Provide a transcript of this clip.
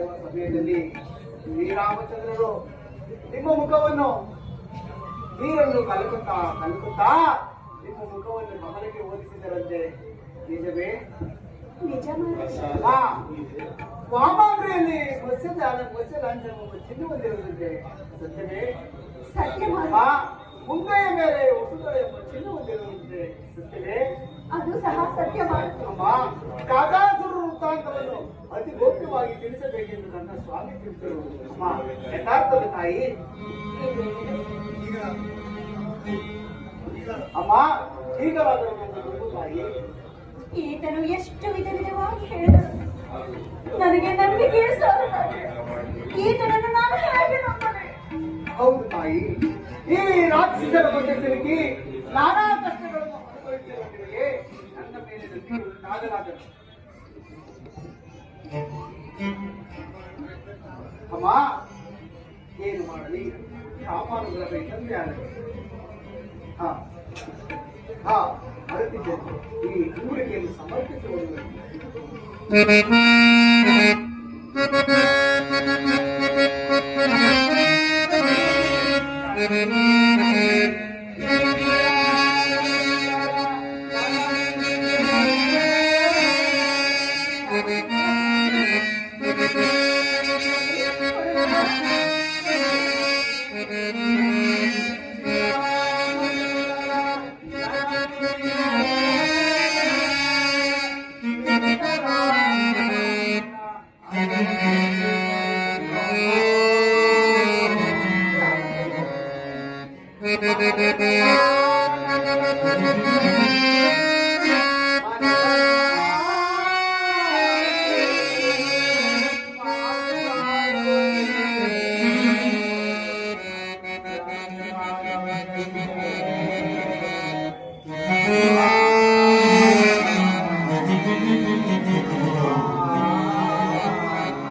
ಮಾಡುವ ಸಮಯದಲ್ಲಿ ಶ್ರೀರಾಮಚಂದ್ರರು ನಿಮ್ಮ ಮುಖವನ್ನು ನೀರನ್ನು ಕಲಕುತ್ತಾ ನಿಮ್ಮ ಮುಖವನ್ನು ಕಮಲಕ್ಕೆ ಹೋಲಿಸಿದರಂತೆ. ನಿಜವೇ? ನಿಜ. ವಾಮಾಂಗ್ರಿಯಲ್ಲಿ ಮತ್ಸ್ಯಲಾಂಛನವನ್ನು ಚಿನ್ನು ಹೊಂದಿರುವುದಂತೆ. ಸತ್ಯವೇ? ಸತ್ಯ. ಮುಂದೆಯ ಮೇಲೆ ಹೊಸದಳ ಎಂಬ ಚಿನ್ನ ಹೊಂದಿರುವುದಂತೆ. ಸತ್ಯವೇ? ಅದು ಸಹ ಸತ್ಯ. ಅಮ್ಮ, ಕಾಕಾಸುರ ವೃತ್ತಾಂತವನ್ನು ಅತಿ ಗೌಪ್ಯವಾಗಿ ತಿಳಿಸಬೇಕೆಂದು ನನ್ನ ಸ್ವಾಮಿ ತಿಳಿಸಿರುವುದು. ಅಮ್ಮ, ಯಥಾರ್ಥದ ತಾಯಿ. ಅಮ್ಮ, ಈಗಲಾದರೂ ತಾಯಿ. ಈತನು ಎಷ್ಟು ವಿಧವಾಗಿ ಹೇಳಿದರು, ನನಗೆ ನಂಬಿಕೆ ಈತನನ್ನು ನಾನು ಹೇಗೆ ನಂಬನೆ? ಹೌದು ತಾಯಿ, ಈ ರಾಕ್ಷಸರ ಬಗ್ಗೆ ತಿರುಗಿ ನಾನಾ ಕಷ್ಟಗಳನ್ನು ಅನುಭವಿಸಿರುವವರಿಗೆ ನನ್ನ ಮೇಲೆ ನಂಬಿಕೆಯಾಗಲಾಗದು. ಅಮ್ಮ, ಏನು ಮಾಡಲಿ? ಸಾಮಾನುಗಳ ಬೇಕಂದ್ರೆ ಆಗಲಿ. ಅರತಿದ್ದೇನೆ. ಈ ಹೂಡಿಕೆಯನ್ನು ಸಮರ್ಪಿಸುವುದು.